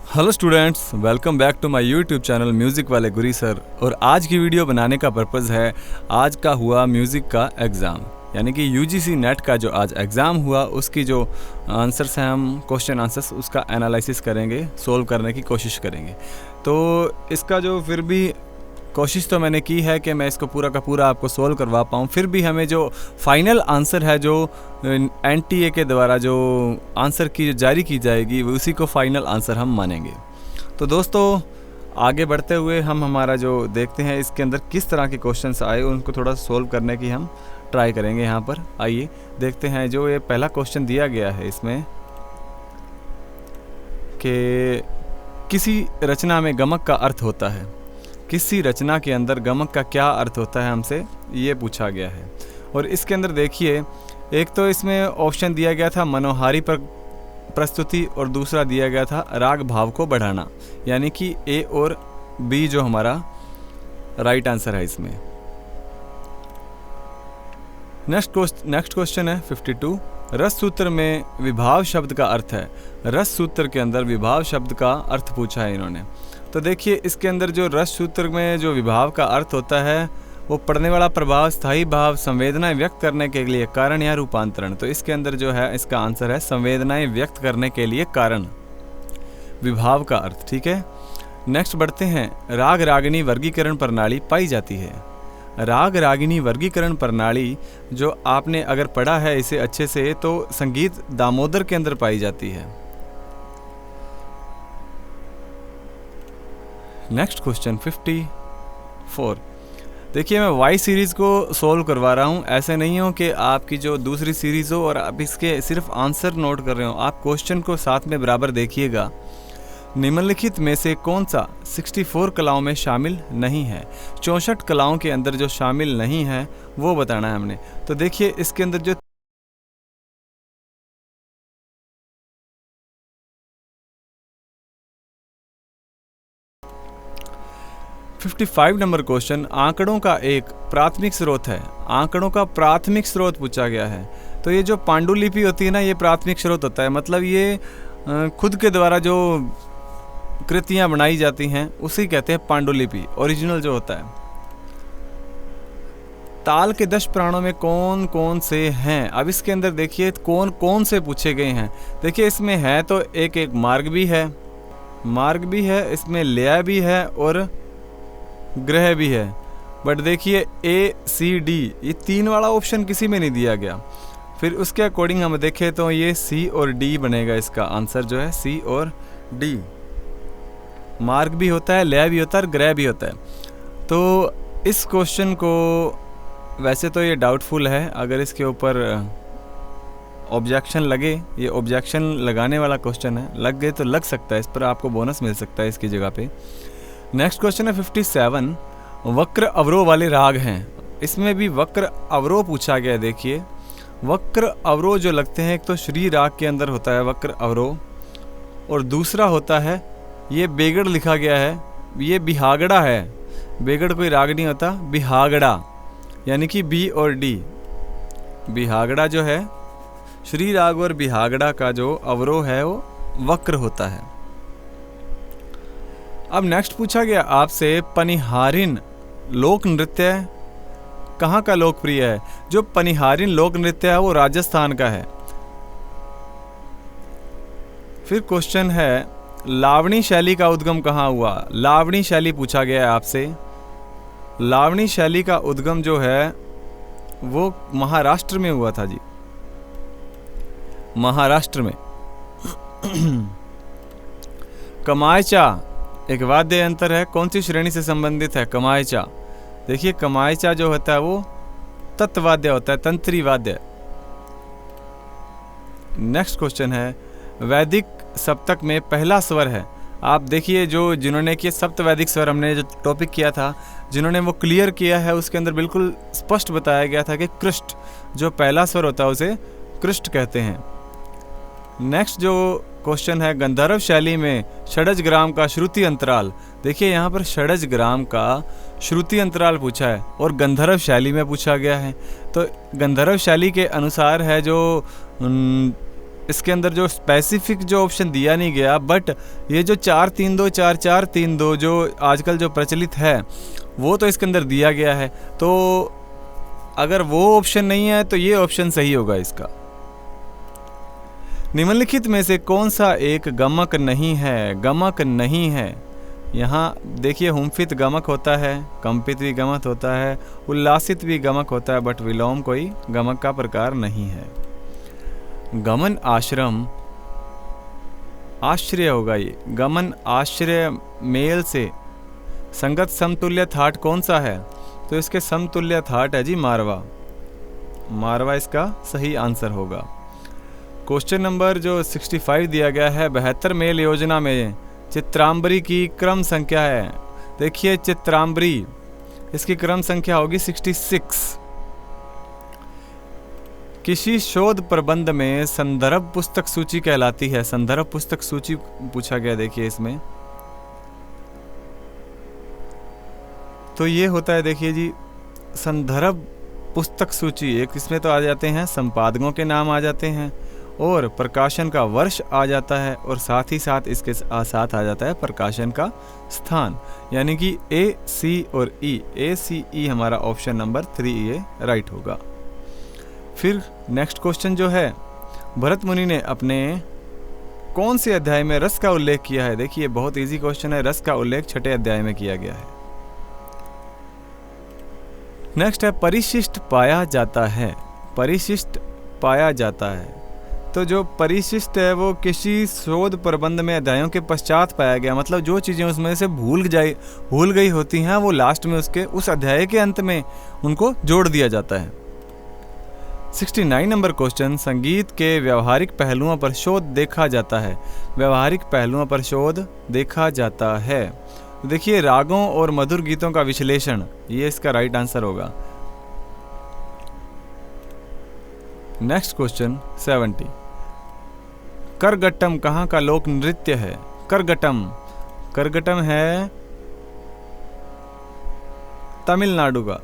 Hello students, welcome back to my YouTube channel music वाले Guri sir. और आज की वीडियो बनाने का पर्पज़ है आज का हुआ म्यूज़िक का एग्ज़ाम, यानी कि यूजीसी नेट का जो आज एग्ज़ाम हुआ उसकी जो आंसर्स हैं, हम क्वेश्चन आंसर्स उसका एनालिसिस करेंगे, सोल्व करने की कोशिश करेंगे। तो इसका जो फिर भी कोशिश तो मैंने की है कि मैं इसको पूरा का पूरा आपको सोल्व करवा पाऊँ। फिर भी हमें जो फाइनल आंसर है, जो एनटीए के द्वारा जो आंसर की जारी की जाएगी, उसी को फाइनल आंसर हम मानेंगे। तो दोस्तों, आगे बढ़ते हुए हम हमारा जो देखते हैं इसके अंदर किस तरह के क्वेश्चंस आए, उनको थोड़ा सोल्व करने की हम ट्राई करेंगे। यहाँ पर आइए देखते हैं। जो ये पहला क्वेश्चन दिया गया है इसमें कि किसी रचना में गमक का अर्थ होता है, किसी रचना के अंदर गमक का क्या अर्थ होता है, हमसे ये पूछा गया है। और इसके अंदर देखिए, एक तो इसमें ऑप्शन दिया गया था मनोहारी पर प्रस्तुति, और दूसरा दिया गया था राग भाव को बढ़ाना, यानी कि ए और बी जो हमारा राइट आंसर है इसमें। नेक्स्ट क्वेश्चन है 52। रस सूत्र में विभाव शब्द का अर्थ है। रस सूत्र के अंदर विभाव शब्द का अर्थ पूछा है इन्होंने। तो देखिए, इसके अंदर जो रस सूत्र में जो विभाव का अर्थ होता है वो पढ़ने वाला प्रभाव, स्थायी भाव, संवेदनाएं व्यक्त करने के लिए कारण या रूपांतरण। तो इसके अंदर जो है इसका आंसर है संवेदनाएं व्यक्त करने के लिए कारण, विभाव का अर्थ। ठीक है, नेक्स्ट बढ़ते हैं। राग रागिनी वर्गीकरण प्रणाली पाई जाती है। राग रागिनी वर्गीकरण प्रणाली जो आपने अगर पढ़ा है इसे अच्छे से, तो संगीत दामोदर के अंदर पाई जाती है। Next question 54। देखिए, मैं वाई सीरीज़ को सोल्व करवा रहा हूँ। ऐसे नहीं हो कि आपकी जो दूसरी सीरीज़ हो और आप इसके सिर्फ आंसर नोट कर रहे हो, आप क्वेश्चन को साथ में बराबर देखिएगा। निम्नलिखित में से कौन सा 64 कलाओं में शामिल नहीं है? 64 कलाओं के अंदर जो शामिल नहीं है वो बताना है हमने। तो देखिए, इसके अंदर जो 55 नंबर क्वेश्चन आंकड़ों का एक प्राथमिक स्रोत है। आंकड़ों का प्राथमिक स्रोत पूछा गया है। तो ये जो पांडुलिपि होती है ना, ये प्राथमिक स्रोत होता है। मतलब ये खुद के द्वारा जो कृतियां बनाई जाती हैं उसी कहते हैं पांडुलिपि, ओरिजिनल जो होता है। ताल के 10 प्राणों में कौन कौन से हैं? अब इसके अंदर देखिए कौन कौन से पूछे गए हैं। देखिए, इसमें है तो एक मार्ग भी है, इसमें लय भी है और ग्रह भी है। बट देखिए, ए सी डी ये 3 वाला ऑप्शन किसी में नहीं दिया गया। फिर उसके अकॉर्डिंग हम देखें तो ये सी और डी बनेगा। इसका आंसर जो है सी और डी। मार्ग भी होता है, लय भी होता है और ग्रह भी होता है। तो इस क्वेश्चन को वैसे तो ये डाउटफुल है, अगर इसके ऊपर ऑब्जेक्शन लगे, ये ऑब्जेक्शन लगाने वाला क्वेश्चन है, लग गए तो लग सकता है, इस पर आपको बोनस मिल सकता है इसकी जगह पे। नेक्स्ट क्वेश्चन है 57। वक्र अवरोह वाले राग हैं। इसमें भी वक्र अवरोह पूछा गया है। देखिए, वक्र अवरोह जो लगते हैं, एक तो श्री राग के अंदर होता है वक्र अवरोह, और दूसरा होता है ये बेगड़ लिखा गया है, ये बिहागड़ा है। बेगड़ कोई राग नहीं होता, बिहागड़ा, यानी कि बी और डी। बिहागड़ा जो है, श्री राग और बिहागड़ा का जो अवरोह है वो वक्र होता है। अब नेक्स्ट पूछा गया आपसे, पनिहारिन लोक नृत्य कहाँ का लोकप्रिय है? जो पनिहारिन लोक नृत्य है वो राजस्थान का है। फिर क्वेश्चन है, लावणी शैली का उद्गम कहाँ हुआ? लावणी शैली पूछा गया है आपसे। लावणी शैली का उद्गम जो है वो महाराष्ट्र में हुआ था जी, महाराष्ट्र में। कमायचा एक वाद्य यंत्र है, कौन सी श्रेणी से संबंधित है? कमायचा। देखिए, कमायचा जो होता है वो तत्वाद्य होता है, तंत्री वाद्य। नेक्स्ट क्वेश्चन है, वैदिक सप्तक में पहला स्वर है। आप देखिए, जो जिन्होंने किया सप्तवैदिक स्वर, हमने जो टॉपिक किया था, जिन्होंने वो क्लियर किया है, उसके अंदर बिल्कुल स्पष्ट बताया गया था कि कृष्ट जो पहला स्वर होता है उसे कृष्ट कहते हैं। नेक्स्ट जो क्वेश्चन है, गंधर्व शैली में षडज ग्राम का श्रुति अंतराल। देखिए, यहाँ पर षडज ग्राम का श्रुति अंतराल पूछा है और गंधर्व शैली में पूछा गया है। तो गंधर्व शैली के अनुसार है जो इसके अंदर जो स्पेसिफिक जो ऑप्शन दिया नहीं गया, बट ये जो 4-3-2 4-4-3-2 जो आजकल जो प्रचलित है वो तो इसके अंदर दिया गया है। तो अगर वो ऑप्शन नहीं है तो ये ऑप्शन सही होगा इसका। निम्नलिखित में से कौन सा एक गमक नहीं है? गमक नहीं है, यहाँ देखिए हुम्फित गमक होता है, कंपित भी गमक होता है, उल्लासित भी गमक होता है, बट विलोम कोई गमक का प्रकार नहीं है। गमन आश्रम आश्रय होगा ये। गमन आश्रय मेल से संगत समतुल्य थाट कौन सा है? तो इसके समतुल्य थाट है जी मारवा। मारवा इसका सही आंसर होगा। क्वेश्चन नंबर जो 65 दिया गया है, 72 मेल योजना में चित्रांबरी की क्रम संख्या है। देखिए चित्रांबरी, इसकी क्रम संख्या होगी 66। किसी शोध प्रबंध में संदर्भ पुस्तक सूची कहलाती है। संदर्भ पुस्तक सूची पूछा गया, देखिए इसमें तो ये होता है, देखिए जी संदर्भ पुस्तक सूची। एक इसमें तो आ जाते हैं संपादकों के नाम आ जाते हैं और प्रकाशन का वर्ष आ जाता है, और साथ ही साथ इसके साथ आ जाता है प्रकाशन का स्थान, यानी कि ए, सी और ई। ए, सी, ई हमारा ऑप्शन नंबर 3 ये राइट होगा। फिर नेक्स्ट क्वेश्चन जो है, भरत मुनि ने अपने कौन से अध्याय में रस का उल्लेख किया है? देखिए बहुत इजी क्वेश्चन है। रस का उल्लेख 6ठे अध्याय में किया गया है। नेक्स्ट है परिशिष्ट पाया जाता है। परिशिष्ट पाया जाता है, तो जो परिशिष्ट है वो किसी शोध प्रबंध में अध्यायों के पश्चात पाया गया, मतलब जो चीज़ें उसमें से भूल गई होती हैं वो लास्ट में उसके उस अध्याय के अंत में उनको जोड़ दिया जाता है। 69 नंबर क्वेश्चन, संगीत के व्यवहारिक पहलुओं पर शोध देखा जाता है। व्यवहारिक पहलुओं पर शोध देखा जाता है, देखिए रागों और मधुर गीतों का विश्लेषण, ये इसका राइट आंसर होगा। नेक्स्ट क्वेश्चन 70, करगट्टम कहाँ का लोक नृत्य है? करगट्टम, करगट्टम है तमिलनाडु का।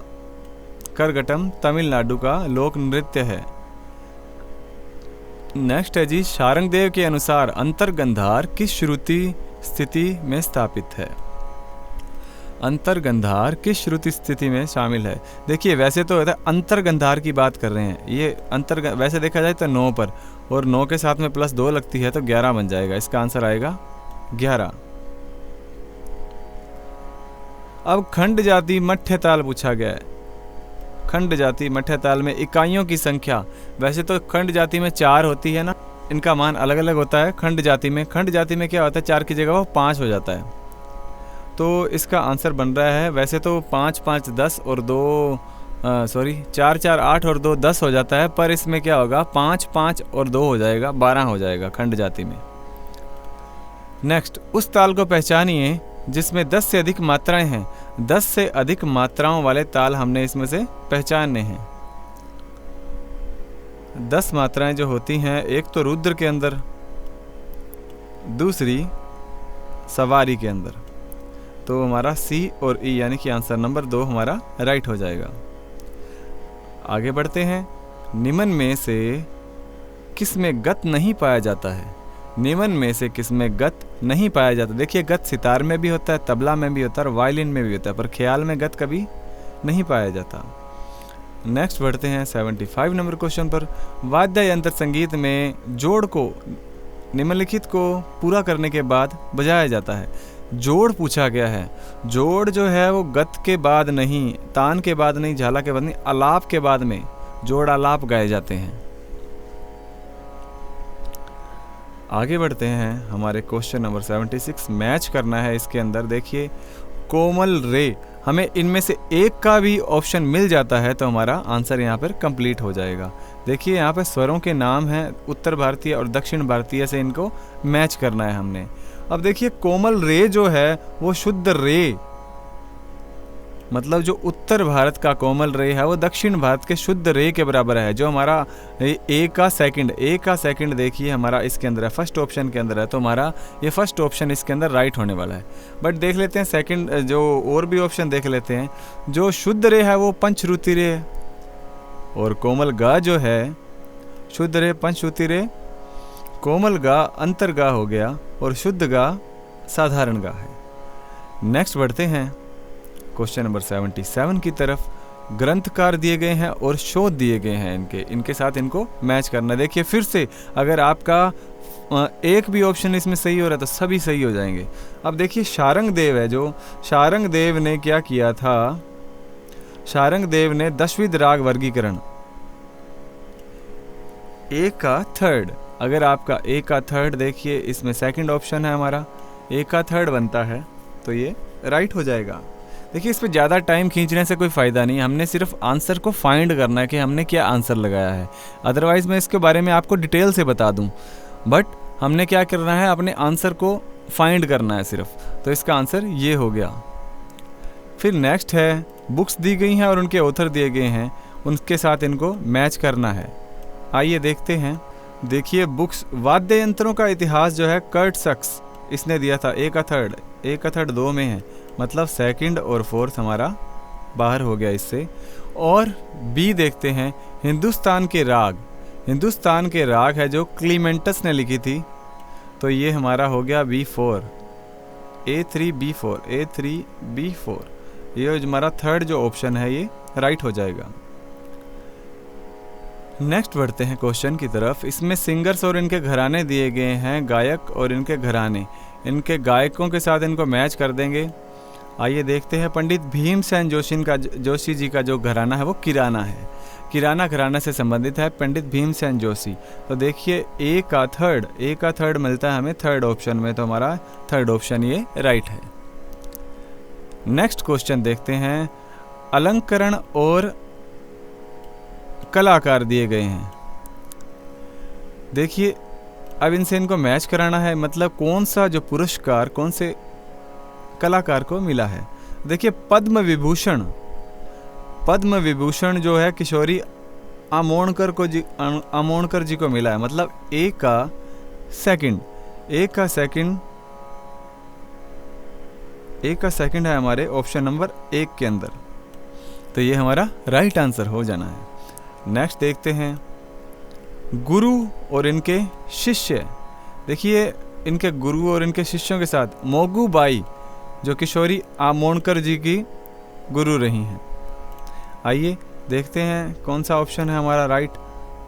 करगट्टम तमिलनाडु का लोक नृत्य है। नेक्स्ट है जी, शारंगदेव के अनुसार अंतर्गंधार किस श्रुति स्थिति में स्थापित है? अंतर्गंधार किस श्रुति स्थिति में शामिल है? देखिए वैसे तो अंतर्गंधार की बात कर रहे हैं, ये वैसे देखा जाए तो 9 पर, और 9 के साथ में +2 लगती है तो 11 बन जाएगा। इसका आंसर आएगा 11। अब खंड जाति मध्य ताल पूछा गया है। खंड जाति मध्य ताल में इकाइयों की संख्या, वैसे तो खंड जाति में 4 होती है ना, इनका मान अलग अलग होता है। खंड जाति में क्या होता है, 4 की जगह वो 5 हो जाता है, तो इसका आंसर बन रहा है, वैसे तो 5 5 10 और 2 4 4 8 और 2 10 हो जाता है, पर इसमें क्या होगा 5 5 और 2 हो जाएगा, 12 हो जाएगा खंड जाति में। नेक्स्ट, उस ताल को पहचानिए जिसमें 10 से अधिक मात्राएं हैं। 10 से अधिक मात्राओं वाले ताल हमने इसमें से पहचानने हैं। 10 मात्राएं जो होती हैं, एक तो रुद्र के अंदर, दूसरी सवारी के अंदर, तो हमारा सी और ई यानी कि आंसर नंबर 2 हमारा राइट हो जाएगा। आगे बढ़ते हैं, निम्न में से किस में गत नहीं पाया जाता है? निम्न में से किस में गत नहीं पाया जाता? देखिए गत सितार में भी होता है, तबला में भी होता है और वायलिन में भी होता है, पर ख्याल में गत कभी नहीं पाया जाता। नेक्स्ट बढ़ते हैं 75 नंबर क्वेश्चन पर, वाद्य यंत्र संगीत में जोड़ को निम्नलिखित को पूरा करने के बाद बजाया जाता है। जोड़ पूछा गया है। जोड़ जो है वो गत के बाद नहीं, तान के बाद नहीं, झाला के बाद नहीं, आलाप के बाद में जोड़ आलाप गाए जाते हैं। आगे बढ़ते हैं, हमारे क्वेश्चन नंबर 76 मैच करना है इसके अंदर। देखिए कोमल रे, हमें इनमें से एक का भी ऑप्शन मिल जाता है तो हमारा आंसर यहाँ पर कंप्लीट हो जाएगा। देखिए यहाँ पे स्वरों के नाम हैं, उत्तर भारतीय और दक्षिण भारतीय से इनको मैच करना है हमने। अब देखिए कोमल रे जो है वो शुद्ध रे, मतलब जो उत्तर भारत का कोमल रे है वो दक्षिण भारत के शुद्ध रे के बराबर है। जो हमारा ए का सेकंड देखिए हमारा इसके अंदर है, फर्स्ट ऑप्शन के अंदर है, तो हमारा ये फर्स्ट ऑप्शन इसके अंदर राइट होने वाला है। बट देख लेते हैं सेकंड, जो और भी ऑप्शन देख लेते हैं। जो शुद्ध रे है वो पंचश्रुति रे और कोमल गा जो है शुद्ध रे पंचश्रुति रे, कोमल गा अंतर्गा हो गया और शुद्ध गा साधारण गा है। नेक्स्ट बढ़ते हैं क्वेश्चन नंबर 77 की तरफ। ग्रंथकार दिए गए हैं और शोध दिए गए हैं, इनके साथ इनको मैच करना। देखिए फिर से अगर आपका एक भी ऑप्शन इसमें सही हो रहा है तो सभी सही हो जाएंगे। अब देखिए शारंग देव है, जो शारंग देव ने क्या किया था, शारंग देव ने दशविध राग वर्गीकरण, ए का थर्ड, अगर आपका ए का थर्ड देखिए इसमें सेकंड ऑप्शन है हमारा, ए का थर्ड बनता है तो ये राइट हो जाएगा। देखिए इस पर ज़्यादा टाइम खींचने से कोई फ़ायदा नहीं, हमने सिर्फ आंसर को फाइंड करना है कि हमने क्या आंसर लगाया है। अदरवाइज़ मैं इसके बारे में आपको डिटेल से बता दूं, बट हमने क्या करना है, अपने आंसर को फाइंड करना है सिर्फ। तो इसका आंसर ये हो गया। फिर नेक्स्ट है बुक्स दी गई हैं और उनके ऑथर दिए गए हैं, उनके साथ इनको मैच करना है। आइए देखते हैं। देखिए बुक्स, वाद्य यंत्रों का इतिहास जो है कर्ट सक्स इसने दिया था, ए का थर्ड 2 में है, मतलब सेकंड और फोर्थ हमारा बाहर हो गया इससे। और बी देखते हैं, हिंदुस्तान के राग है जो क्लीमेंटस ने लिखी थी, तो ये हमारा हो गया B4, A3B4, ये हमारा थर्ड जो ऑप्शन है ये राइट हो जाएगा। नेक्स्ट बढ़ते हैं क्वेश्चन की तरफ। इसमें सिंगर्स और इनके घराने दिए गए हैं, गायक और इनके घराने, इनके गायकों के साथ इनको मैच कर देंगे। आइए देखते हैं। पंडित भीमसेन जोशी जी का जो घराना है वो किराना है, किराना घराना से संबंधित है पंडित भीमसेन जोशी। तो देखिए ए का थर्ड मिलता है हमें थर्ड ऑप्शन में, तो हमारा थर्ड ऑप्शन ये राइट है। नेक्स्ट क्वेश्चन देखते हैं। अलंकरण और कलाकार दिए गए हैं। देखिए अब इनसे इनको मैच कराना है, मतलब कौन सा जो पुरस्कार कौन से कलाकार को मिला है। देखिए पद्म विभूषण जो है किशोरी आमोणकर जी को मिला है, मतलब ए का सेकंड है हमारे ऑप्शन नंबर 1 के अंदर, तो ये हमारा राइट आंसर हो जाना है। नेक्स्ट देखते हैं। गुरु और इनके शिष्य, देखिए इनके गुरु और इनके शिष्यों के साथ मोगू बाई जो किशोरी आमोणकर जी की गुरु रही हैं। आइए देखते हैं कौन सा ऑप्शन है हमारा राइट।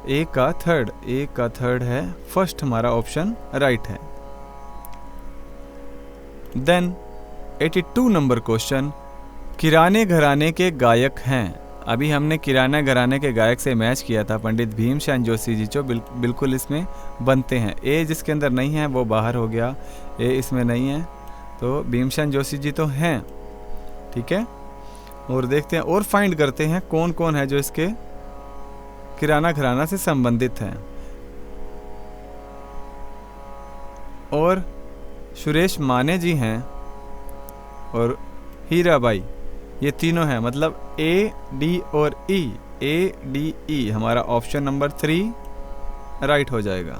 ए का थर्ड है फर्स्ट, हमारा ऑप्शन राइट है। Then 82 number question. किराने घराने के गायक हैं। अभी हमने किराना घराने के गायक से मैच किया था, पंडित भीमसेन जोशी जी जो बिल्कुल इसमें बनते हैं। ए जिसके अंदर नहीं है वो बाहर हो गया, ए इसमें नहीं है, तो भीमसेन जोशी जी तो हैं, ठीक है। और देखते हैं और फाइंड करते हैं कौन कौन है जो इसके किराना घराना से संबंधित हैं। और सुरेश माने जी हैं और हीराबाई, ये तीनों हैं, मतलब ए डी और ई हमारा ऑप्शन नंबर 3 राइट हो जाएगा।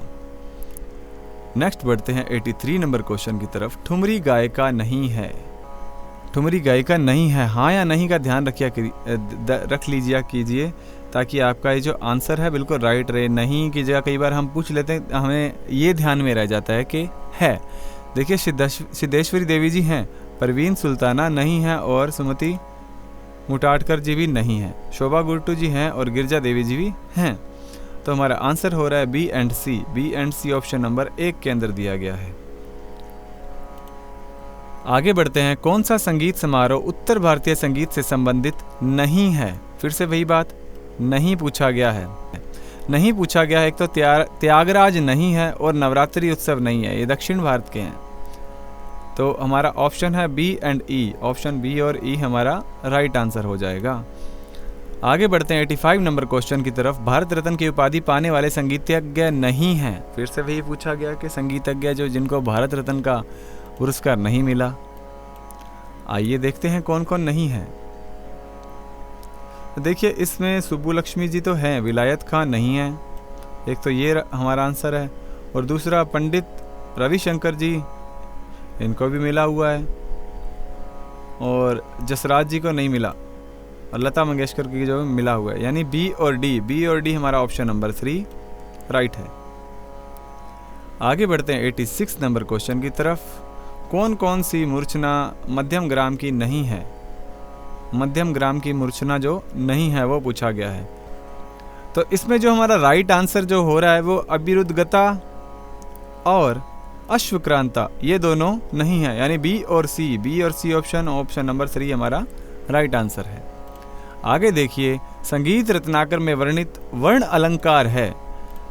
नेक्स्ट बढ़ते हैं 83 नंबर क्वेश्चन की तरफ। ठुमरी गायिका नहीं है। हाँ या नहीं का ध्यान रख लीजिए ताकि आपका ये जो आंसर है बिल्कुल राइट रहे। नहीं की जगह कई बार हम पूछ लेते हैं, हमें ये ध्यान में रह जाता है कि है। देखिए सिद्धेश्वरी देवी जी हैं, परवीन सुल्ताना नहीं है और सुमति मुटाटकर जी भी नहीं है, शोभा गुट्टू जी हैं और गिरजा देवी जी भी हैं। तो हमारा आंसर हो रहा है B and C option number 1 के अंदर दिया गया है। आगे बढ़ते हैं। कौन सा संगीत समारोह उत्तर भारतीय संगीत से संबंधित नहीं है। फिर से वही बात, नहीं पूछा गया है। एक तो त्यागराज नहीं है और नवरात्रि उत्सव नहीं है, ये दक्षिण भारत के हैं। तो हमारा ऑप्शन है B and E, option B और ई हमारा राइट आंसर हो जाएगा। आगे बढ़ते हैं 85 नंबर क्वेश्चन की तरफ। भारत रत्न की उपाधि पाने वाले संगीतज्ञ नहीं हैं। फिर से वही पूछा गया कि संगीतज्ञ जो जिनको भारत रत्न का पुरस्कार नहीं मिला। आइए देखते हैं कौन कौन नहीं है। देखिए इसमें सुब्बुलक्ष्मी जी तो हैं, विलायत खान नहीं है, एक तो ये हमारा आंसर है। और दूसरा पंडित रविशंकर जी, इनको भी मिला हुआ है, और जसराज जी को नहीं मिला, और लता मंगेशकर की जो मिला हुआ है, यानी बी और डी हमारा ऑप्शन नंबर 3 राइट है। आगे बढ़ते हैं 86 नंबर क्वेश्चन की तरफ। कौन कौन सी मूर्छना मध्यम ग्राम की नहीं है? मध्यम ग्राम की मूर्छना जो नहीं है वो पूछा गया है। तो इसमें जो हमारा राइट आंसर जो हो रहा है वो अभिरुद्गता और अश्वक्रांता, ये दोनों नहीं है, यानी बी और सी ऑप्शन नंबर 3 हमारा राइट आंसर है। आगे देखिए, संगीत रत्नाकर में वर्णित वर्ण अलंकार है।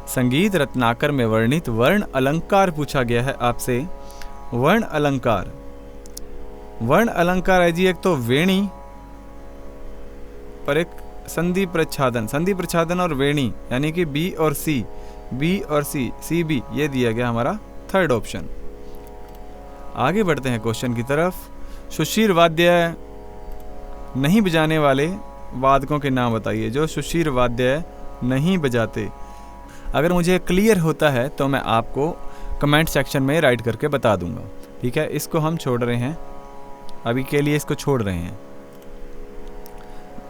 संगीत रत्नाकर में वर्णित वर्ण अलंकार पूछा गया है आपसे। वर्ण अलंकार, वर्ण अलंकार है जी एक तो वेणी और एक संधि प्रच्छादन। संधि प्रच्छादन और वेणी यानी कि बी और सी सी बी, ये दिया गया हमारा थर्ड ऑप्शन। आगे बढ़ते हैं क्वेश्चन की तरफ। सुशीर वाद्य नहीं बजाने वाले वादकों के नाम बताइए। जो सुशीर वाद्य नहीं बजाते, अगर मुझे क्लियर होता है तो मैं आपको कमेंट सेक्शन में राइट करके बता दूंगा, ठीक है। इसको हम छोड़ रहे हैं, अभी के लिए इसको छोड़ रहे हैं।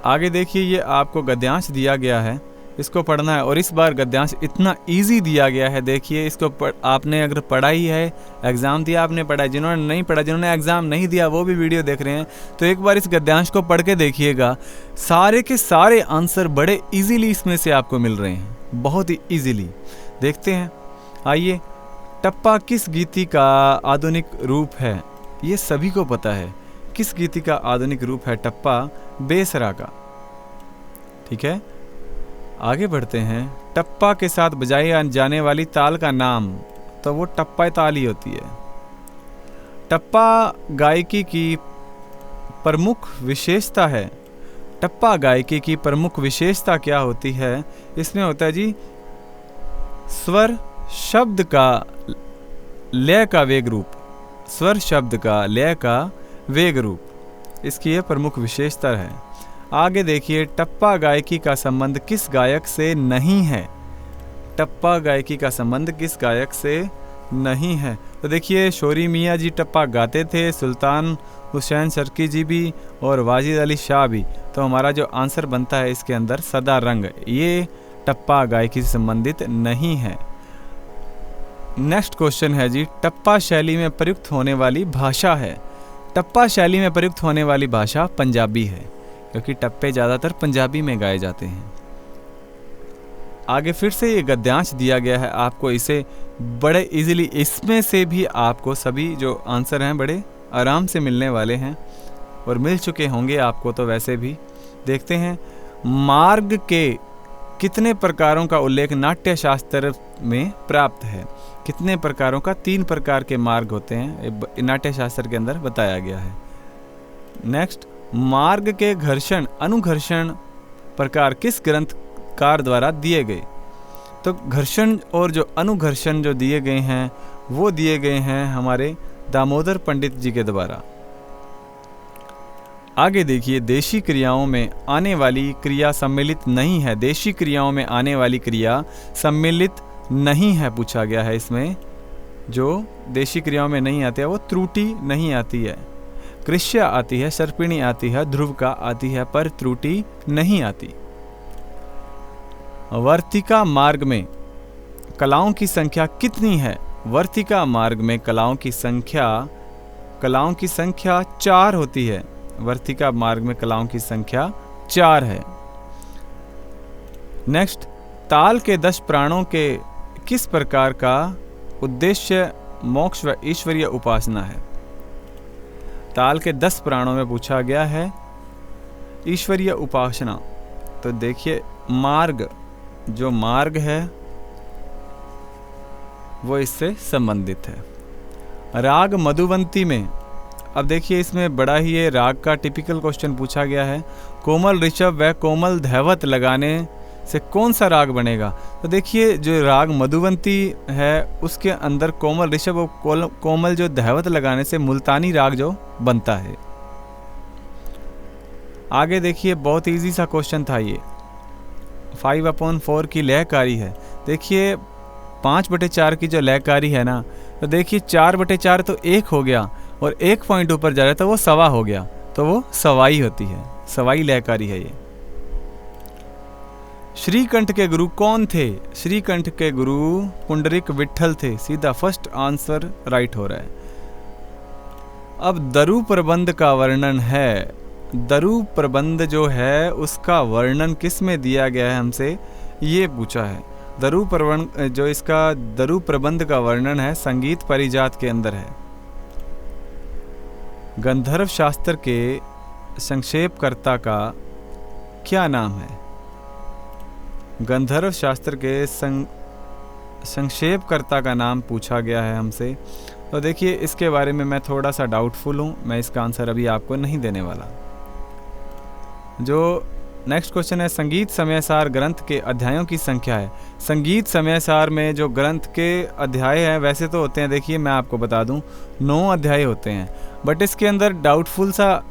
आगे देखिए, ये आपको गद्यांश दिया गया है, इसको पढ़ना है। और इस बार गद्यांश इतना इजी दिया गया है, देखिए इसको आपने अगर पढ़ा ही है, एग्ज़ाम दिया आपने पढ़ा है, जिन्होंने नहीं पढ़ा, जिन्होंने एग्ज़ाम नहीं दिया वो भी वीडियो देख रहे हैं, तो एक बार इस गद्यांश को पढ़ के देखिएगा। सारे के सारे आंसर बड़े इजीली इसमें से आपको मिल रहे हैं, बहुत ही इजीली। देखते हैं, आइए। टप्पा किस गीति का आधुनिक रूप है? ये सभी को पता है किस गीति का आधुनिक रूप है टप्पा, बेसरा का, ठीक है। आगे बढ़ते हैं। टप्पा के साथ बजाई जाने वाली ताल का नाम, तो वो टप्पा ताल ही होती है। टप्पा गायकी की प्रमुख विशेषता है। टप्पा गायकी की प्रमुख विशेषता क्या होती है? इसमें होता है जी स्वर शब्द का लय का वेग रूप। स्वर शब्द का लय का वेग रूप, इसकी यह प्रमुख विशेषता है। आगे देखिए, टप्पा गायकी का संबंध किस गायक से नहीं है? टप्पा गायकी का संबंध किस गायक से नहीं है? तो देखिए, शोरी मियाँ जी टप्पा गाते थे, सुल्तान हुसैन शर्की जी भी और वाजिद अली शाह भी। तो हमारा जो आंसर बनता है इसके अंदर सदा रंग, ये टप्पा गायकी से संबंधित नहीं है। नेक्स्ट क्वेश्चन है जी, टप्पा शैली में प्रयुक्त होने वाली भाषा है। टप्पा शैली में प्रयुक्त होने वाली भाषा पंजाबी है, क्योंकि टप्पे ज़्यादातर पंजाबी में गाए जाते हैं। आगे फिर से ये गद्यांश दिया गया है आपको, इसे बड़े इजीली, इसमें से भी आपको सभी जो आंसर हैं बड़े आराम से मिलने वाले हैं और मिल चुके होंगे आपको तो वैसे भी। देखते हैं, मार्ग के कितने प्रकारों का उल्लेख नाट्य शास्त्र में प्राप्त है? कितने प्रकारों का? 3 प्रकार के मार्ग होते हैं, नाट्य शास्त्र के अंदर बताया गया है। नेक्स्ट, मार्ग के घर्षण अनुघर्षण प्रकार किस ग्रंथकार द्वारा दिए गए? तो घर्षण और जो अनुघर्षण जो दिए गए हैं वो दिए गए हैं हमारे दामोदर पंडित जी के द्वारा। आगे देखिए, देशी क्रियाओं में आने वाली क्रिया सम्मिलित नहीं है। देशी क्रियाओं में आने वाली क्रिया सम्मिलित नहीं है पूछा गया है। इसमें जो देशी क्रियाओं में नहीं आती है वो त्रुटि नहीं आती है। कृष्या आती है, सर्पिणी आती है, ध्रुवका आती है, पर त्रुटि नहीं आती। वर्तिका मार्ग में कलाओं की संख्या कितनी है? वर्तिका मार्ग में कलाओं की संख्या 4 होती है। वर्तिका मार्ग में कलाओं की संख्या 4 है। नेक्स्ट, ताल के 10 प्राणों के किस प्रकार का उद्देश्य मोक्ष व ईश्वरीय उपासना है? ताल के 10 प्राणों में पूछा गया है ईश्वरीय उपासना। तो देखिए, मार्ग, जो मार्ग है वो इससे संबंधित है। राग मधुवंती में, अब देखिए इसमें बड़ा ही ये राग का टिपिकल क्वेश्चन पूछा गया है। कोमल ऋषभ व कोमल धैवत लगाने से कौन सा राग बनेगा? तो देखिए, जो राग मधुवंती है उसके अंदर कोमल ऋषभ और कोमल जो धैवत लगाने से मुल्तानी राग जो बनता है। आगे देखिए, बहुत इजी सा क्वेश्चन था ये। 5/4 की लयकारी है। देखिए 5/4 की जो लयकारी है ना, तो देखिए 4/4 तो 1 हो गया और 1 पॉइंट ऊपर जा रहा है तो वो सवा हो गया, तो वो सवाई होती है, सवाई लयकारी है ये। श्रीकंठ के गुरु कौन थे? श्रीकंठ के गुरु पुंडरीक विट्ठल थे। सीधा फर्स्ट आंसर राइट हो रहा है। अब दरु प्रबंध का वर्णन है। दरु प्रबंध जो है उसका वर्णन किस में दिया गया है हमसे, ये पूछा है। दरु प्रबंध जो इसका दरु प्रबंध का वर्णन है संगीत परिजात के अंदर है। गंधर्व शास्त्र के संक्षेपकर्ता का क्या नाम है? गंधर्व शास्त्र के संक्षेपकर्ता का नाम पूछा गया है हमसे। तो देखिए इसके बारे में मैं थोड़ा सा डाउटफुल हूँ, मैं इसका आंसर अभी आपको नहीं देने वाला। जो नेक्स्ट क्वेश्चन है, संगीत समयसार ग्रंथ के अध्यायों की संख्या है। संगीत समयसार में जो ग्रंथ के अध्याय हैं वैसे तो होते हैं, देखिए मैं आपको बता दूं 9 अध्याय होते हैं, बट इसके अंदर डाउटफुल सा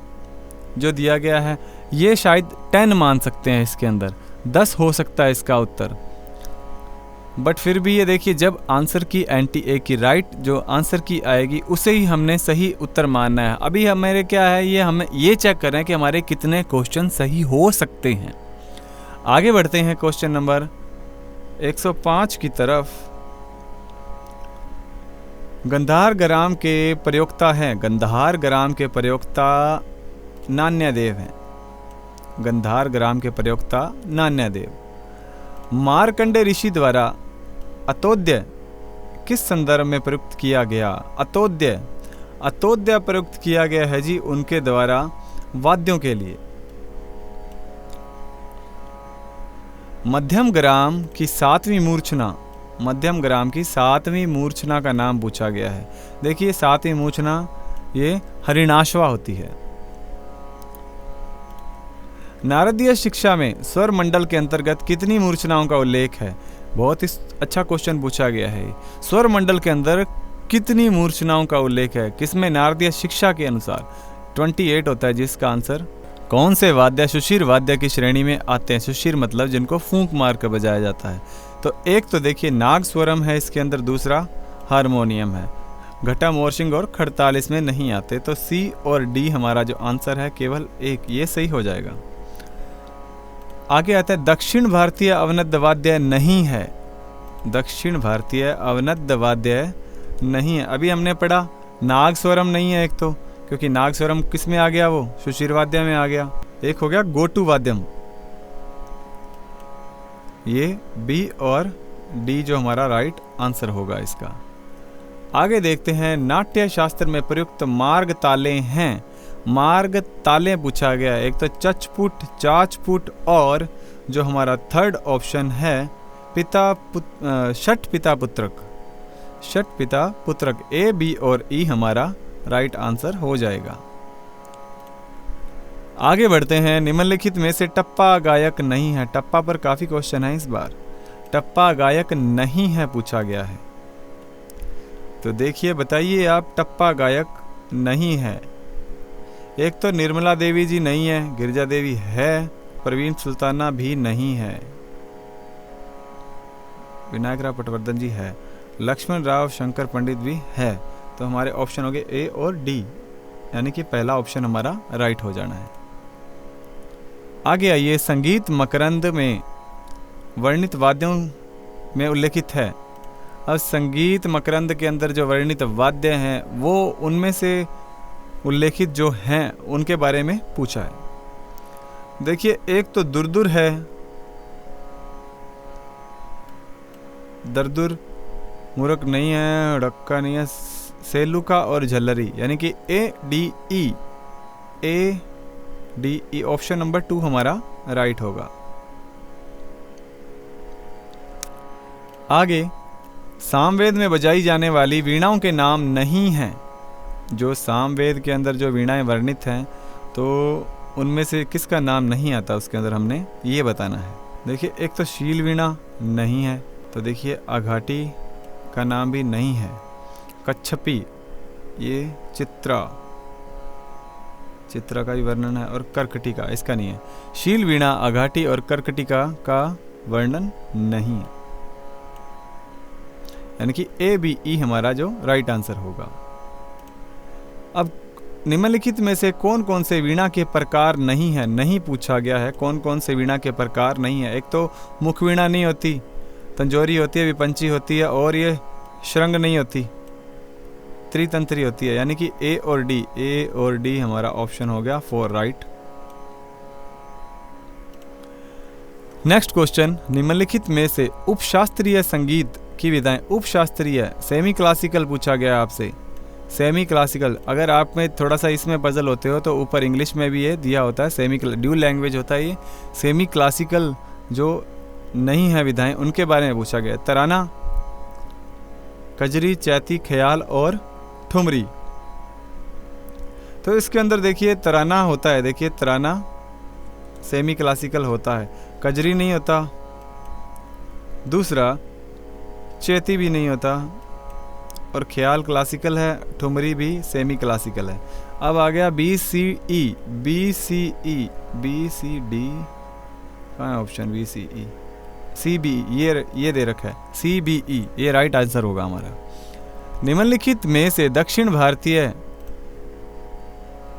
जो दिया गया है ये शायद 10 मान सकते हैं, इसके अंदर 10 हो सकता है इसका उत्तर। बट फिर भी ये देखिए जब आंसर की एंटी ए की राइट जो आंसर की आएगी उसे ही हमने सही उत्तर मानना है। अभी हमारे क्या है, ये हमें ये चेक कर रहे हैं कि हमारे कितने क्वेश्चन सही हो सकते हैं। आगे बढ़ते हैं क्वेश्चन नंबर 105 की तरफ। गंधार ग्राम के प्रयोक्ता हैं। गंधार ग्राम के प्रयोक्ता नान्यदेव हैं। गंधार ग्राम के प्रयोक्ता नान्यदेव। मार्कंडे ऋषि द्वारा अतोद्य किस संदर्भ में प्रयुक्त किया गया? अतोद्य प्रयुक्त किया गया है जी उनके द्वारा वाद्यों के लिए। मध्यम ग्राम की 7वीं मूर्छना, मध्यम ग्राम की 7वीं मूर्छना का नाम पूछा गया है। देखिए 7वीं मूर्छना ये हरिणाश्वा होती है। नारदीय शिक्षा में स्वर मंडल के अंतर्गत कितनी मूर्छनाओं का उल्लेख है? बहुत ही अच्छा क्वेश्चन पूछा गया है। स्वर मंडल के अंदर कितनी मूर्छनाओं का उल्लेख है? किसमें? नारदीय शिक्षा के अनुसार 28 होता है जिसका आंसर। कौन से वाद्य सुशीर वाद्य की श्रेणी में आते हैं? सुशीर मतलब जिनको फूंक मार कर बजाया जाता है। तो एक तो देखिए नाग स्वरम है इसके अंदर, दूसरा हारमोनियम है। घटा मोरसिंग और खड़ताल इसमें नहीं आते, तो सी और डी हमारा जो आंसर है केवल एक, ये सही हो जाएगा। आगे आता है दक्षिण भारतीय अवनद्द वाद्य नहीं है। दक्षिण भारतीय अवनद्द वाद्य नहीं है। अभी हमने पढ़ा नाग स्वरम नहीं है एक तो, क्योंकि नाग स्वरम किस में आ गया? वो सुशीर वाद्य में आ गया। एक हो गया गोटू वाद्यम, ये बी और डी जो हमारा राइट आंसर होगा इसका। आगे देखते हैं नाट्य शास्त्र में प्रयुक्त मार्ग ताले हैं। मार्ग ताले पूछा गया है। एक तो चचपुट, चाचपुट और जो हमारा थर्ड ऑप्शन है षट पिता पुत्रक। षट पिता पुत्रक, ए बी और ई हमारा राइट आंसर हो जाएगा। आगे बढ़ते हैं। निम्नलिखित में से टप्पा गायक नहीं है। टप्पा पर काफी क्वेश्चन है इस बार। टप्पा गायक नहीं है पूछा गया है, तो देखिए बताइए आप टप्पा गायक नहीं है। एक तो निर्मला देवी जी नहीं है, गिरिजा देवी है, प्रवीण सुल्ताना भी नहीं है, विनायक राव पटवर्धन जी है, लक्ष्मण राव शंकर पंडित भी है। तो हमारे ऑप्शन हो गए ए और डी, यानी कि पहला ऑप्शन हमारा राइट हो जाना है। आगे आइए, संगीत मकरंद में वर्णित वाद्यों में उल्लेखित है। अब संगीत मकरंद के अंदर जो वर्णित वाद्य हैं वो उनमें से उल्लेखित जो हैं उनके बारे में पूछा है। देखिए एक तो दुरदुर है, दरदुर, मुरक नहीं है, डक्का नहीं है, सेलुका और झल्लरी, यानी कि A D E option number 2 हमारा राइट होगा। आगे, सामवेद में बजाई जाने वाली वीणाओं के नाम नहीं हैं। जो सामवेद के अंदर जो वीणाएं वर्णित हैं तो उनमें से किसका नाम नहीं आता उसके अंदर हमने ये बताना है। देखिए एक तो शील वीणा नहीं है, तो देखिए आघाटी का नाम भी नहीं है, कच्छपी, ये चित्रा का भी वर्णन है, और कर्कटिका इसका नहीं है। शील वीणा, आघाटी और कर्कटिका का वर्णन नहीं है, यानी कि ए बी ई हमारा जो राइट आंसर होगा। अब निम्नलिखित में से कौन कौन से वीणा के प्रकार नहीं है, नहीं पूछा गया है कौन कौन से वीणा के प्रकार नहीं है। एक तो मुख वीणा नहीं होती, तंजोरी होती है, विपंची होती है, और ये श्रृंग नहीं होती, त्रितंत्री होती है। यानी कि ए और डी हमारा ऑप्शन हो गया 4 राइट। नेक्स्ट क्वेश्चन, निम्नलिखित में से उपशास्त्रीय संगीत की विधाएं, उपशास्त्रीय सेमी क्लासिकल पूछा गया आपसे। सेमी क्लासिकल, अगर आप में थोड़ा सा इसमें पजल होते हो तो ऊपर इंग्लिश में भी ये दिया होता है, सेमी ड्यूल लैंग्वेज होता है ये। सेमी क्लासिकल जो नहीं है विधाएं, उनके बारे में पूछा गया। तराना, कजरी, चैती, ख्याल और ठुमरी। तो इसके अंदर देखिए तराना होता है, देखिए तराना सेमी क्लासिकल होता है, कजरी नहीं होता, दूसरा चैती भी नहीं होता, और ख्याल क्लासिकल है, ठुमरी भी सेमी क्लासिकल है। अब आ गया बी सी ई, बी सी ई, बी सी डी, कहाँ है ऑप्शन, बी सी ई, सी बी, ये दे रखा है सी बी ई, ये राइट आंसर होगा हमारा। निम्नलिखित में से दक्षिण भारतीय,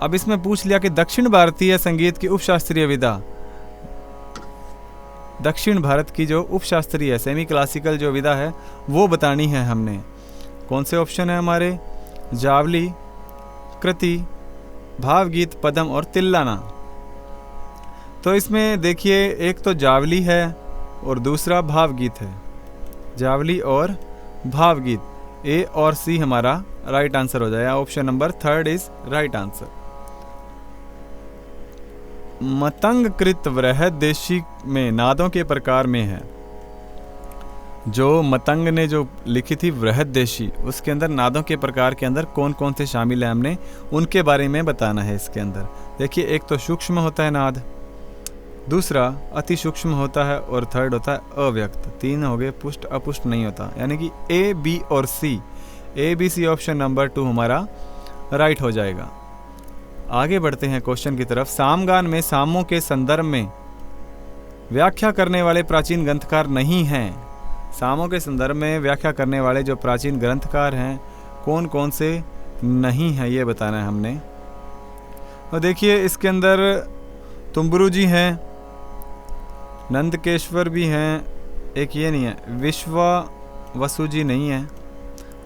अब इसमें पूछ लिया कि दक्षिण भारतीय संगीत की उपशास्त्रीय विधा, दक्षिण भारत की जो उपशास्त्रीय सेमी क्लासिकल जो विधा है वो बतानी है हमने। कौन से ऑप्शन है हमारे, जावली, कृति, भावगीत, पदम और तिल्लाना। तो इसमें देखिए एक तो जावली है और दूसरा भावगीत है, जावली और भावगीत, ए और सी हमारा राइट आंसर हो जाएगा। Option number 3 is right answer. Matang कृत बृहदेशी में नादों के प्रकार में है, जो मतंग ने जो लिखी थी बृहदेशी, उसके अंदर नादों के प्रकार के अंदर कौन कौन से शामिल है हमने उनके बारे में बताना है इसके अंदर। देखिए एक तो सूक्ष्म होता है नाद, दूसरा अति सूक्ष्म होता है, और थर्ड होता है अव्यक्त। 3 हो गए, पुष्ट अपुष्ट नहीं होता। यानी कि ए बी और C, A B C option number 2 हमारा राइट हो जाएगा। आगे बढ़ते हैं क्वेश्चन की तरफ। सामगान में सामों के संदर्भ में व्याख्या करने वाले प्राचीन ग्रंथकार नहीं हैं। सामों के संदर्भ में व्याख्या करने वाले जो प्राचीन ग्रंथकार हैं कौन कौन से नहीं है, ये बताना है हमने। और देखिए इसके अंदर तुम्बरू जी हैं, नंदकेश्वर भी हैं, एक ये नहीं है, विश्वावसु जी नहीं है,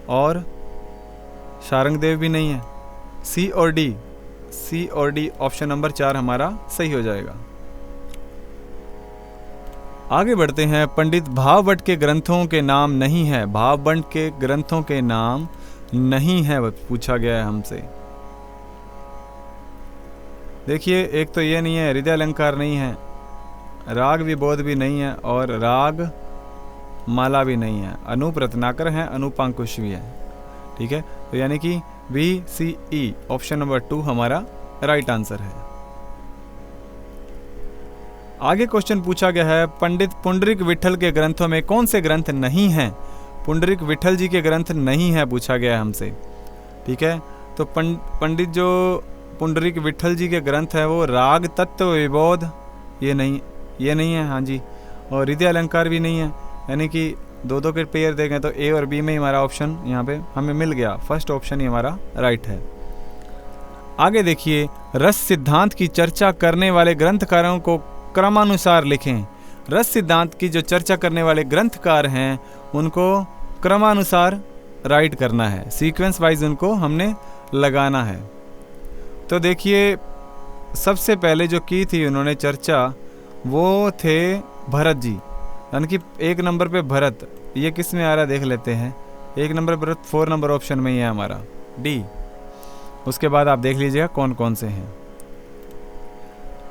और शारंगदेव भी नहीं है। सी और डी ऑप्शन नंबर 4 हमारा सही हो जाएगा। आगे बढ़ते हैं। पंडित भावभट्ट के ग्रंथों के नाम नहीं है, भावभट्ट के ग्रंथों के नाम नहीं है पूछा गया है हमसे। देखिए एक तो ये नहीं है, हृदय अलंकार नहीं है, राग विबोध भी नहीं है, और राग माला भी नहीं है। अनूप रत्नाकर है, अनूपांकुश भी है। ठीक है, तो यानी कि B C E option number 2 हमारा राइट आंसर है। आगे क्वेश्चन पूछा गया है, पंडित पुंडरीक विठल के ग्रंथों में कौन से ग्रंथ नहीं हैं। पुंडरीक विठल जी के ग्रंथ नहीं है पूछा गया है हमसे। ठीक है, तो पंडित जो पुंडरीक विठल जी के ग्रंथ है वो राग, तत्व, विबोध ये नहीं है। हाँ जी, और हृदय अलंकार भी नहीं है। यानी कि दो के पेयर देखें तो ए और बी में ही हमारा ऑप्शन यहाँ पे हमें मिल गया, फर्स्ट ऑप्शन ही हमारा राइट है। आगे देखिए, रस सिद्धांत की चर्चा करने वाले ग्रंथकारों को क्रमानुसार लिखें। रस सिद्धांत की जो चर्चा करने वाले ग्रंथकार हैं उनको क्रमानुसार राइट करना है, सीक्वेंस वाइज उनको हमने लगाना है। तो देखिए सबसे पहले जो की थी उन्होंने चर्चा वो थे भरत जी, यानी कि 1 नंबर पे भरत। ये किस में आ रहा है देख लेते हैं। 1 नंबर भरत 4 नंबर ऑप्शन में ही है हमारा डी। उसके बाद आप देख लीजिएगा कौन कौन से हैं।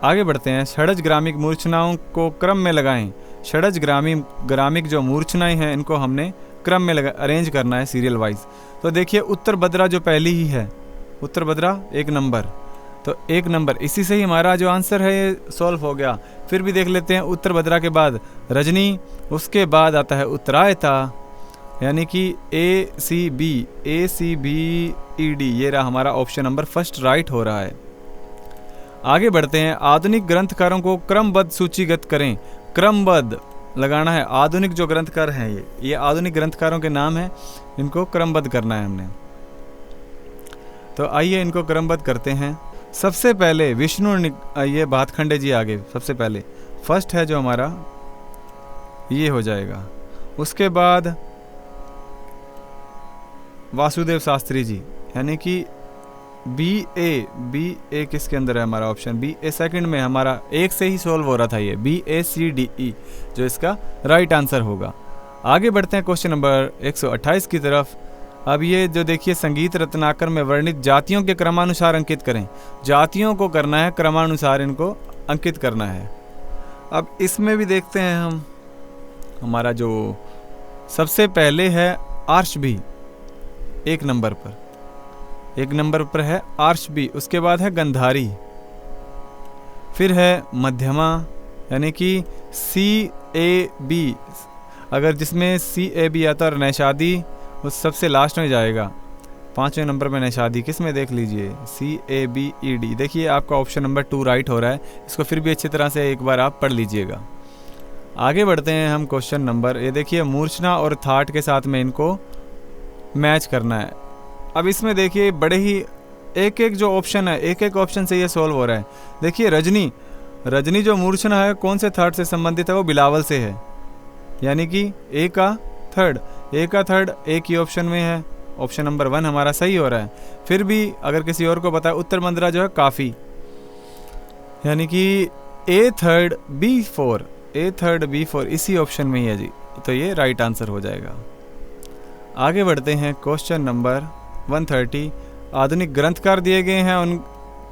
आगे बढ़ते हैं। षडज ग्रामिक मूर्छनाओं को क्रम में लगाएं। षडज ग्रामिक जो मूर्छनाएं हैं इनको हमने क्रम में अरेंज करना है सीरियल वाइज। तो देखिए उत्तर भद्रा जो पहली ही है, उत्तर भद्रा 1 नंबर, तो 1 नंबर इसी से ही हमारा जो आंसर है ये सॉल्व हो गया। फिर भी देख लेते हैं, उत्तर भद्रा के बाद रजनी, उसके बाद आता है उत्तरायता, यानी कि ए सी बी ई डी, ये रहा हमारा ऑप्शन नंबर फर्स्ट राइट हो रहा है। आगे बढ़ते हैं। आधुनिक ग्रंथकारों को क्रमबद्ध सूचीगत करें। क्रमबद्ध लगाना है। आधुनिक जो ग्रंथकार हैं ये आधुनिक ग्रंथकारों के नाम हैं, इनको क्रमबद्ध करना है हमने। तो तो आइए इनको क्रमबद्ध करते हैं। सबसे पहले ये भातखंडे जी आगे सबसे पहले फर्स्ट है जो हमारा ये हो जाएगा। उसके बाद वासुदेव शास्त्री जी, यानी कि बी ए किसके अंदर है हमारा ऑप्शन बी ए सेकंड में, हमारा एक से ही सोल्व हो रहा था ये BACDE जो इसका राइट आंसर होगा। आगे बढ़ते हैं क्वेश्चन नंबर 128 की तरफ। अब ये जो देखिए संगीत रत्नाकर में वर्णित जातियों के क्रमानुसार अंकित करें। जातियों को करना है क्रमानुसार, इनको अंकित करना है। अब इसमें भी देखते हैं हम, हमारा जो सबसे पहले है आर्श भी एक नंबर पर है आर्श भी। उसके बाद है गंधारी, फिर है मध्यमा यानी कि CAB, अगर जिसमें CAB आता है और नैशादी उस सबसे लास्ट में जाएगा। 5वें नंबर में नैशादी, किस में देख लीजिए CABED। देखिए आपका ऑप्शन नंबर 2 राइट हो रहा है, इसको फिर भी अच्छी तरह से एक बार आप पढ़ लीजिएगा। आगे बढ़ते हैं हम क्वेश्चन नंबर, ये देखिए मूर्छना और थाट के साथ में इनको मैच करना है। अब इसमें देखिए बड़े ही एक एक जो ऑप्शन है, एक एक ऑप्शन से ये सॉल्व हो रहा है। देखिए रजनी जो मूर्छना है कौन से थर्ड से संबंधित है, वो बिलावल से है, यानी कि ए का थर्ड एक ही ऑप्शन में है। ऑप्शन नंबर 1 हमारा सही हो रहा है। फिर भी अगर किसी और को पता है, उत्तर मंदरा जो है काफ़ी, यानी कि ए थर्ड बी फोर इसी ऑप्शन में ही है जी, तो ये राइट आंसर हो जाएगा। आगे बढ़ते हैं क्वेश्चन नंबर 130। आधुनिक ग्रंथकार दिए गए हैं, उन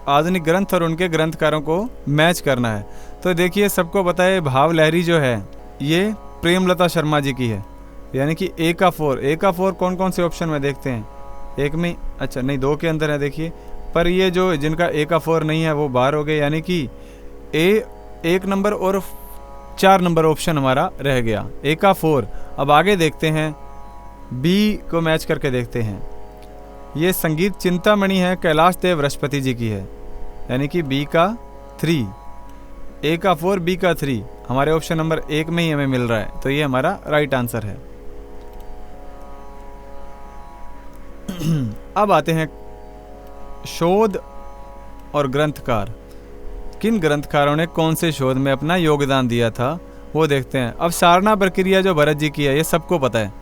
आधुनिक ग्रंथ और उनके ग्रंथकारों को मैच करना है। तो देखिए सबको पता है भाव लहरी जो है ये प्रेमलता शर्मा जी की है, यानी कि ए का 4 कौन कौन से ऑप्शन में देखते हैं, एक में, अच्छा नहीं 2 के अंदर है देखिए, पर ये जो जिनका ए का 4 नहीं है वो बाहर हो गए, यानी कि ए 1 नंबर और 4 नंबर ऑप्शन हमारा रह गया, ए का 4। अब आगे देखते हैं, बी को मैच करके देखते हैं। ये संगीत चिंतामणि है, कैलाश देव बृहस्पति जी की है, यानी कि बी का 3, ए का 4 बी का 3 हमारे ऑप्शन नंबर 1 में ही हमें मिल रहा है, तो ये हमारा राइट आंसर है। अब आते हैं शोध और ग्रंथकार, किन ग्रंथकारों ने कौन से शोध में अपना योगदान दिया था वो देखते हैं। अब सारना प्रक्रिया जो भरत जी की है ये सबको पता है,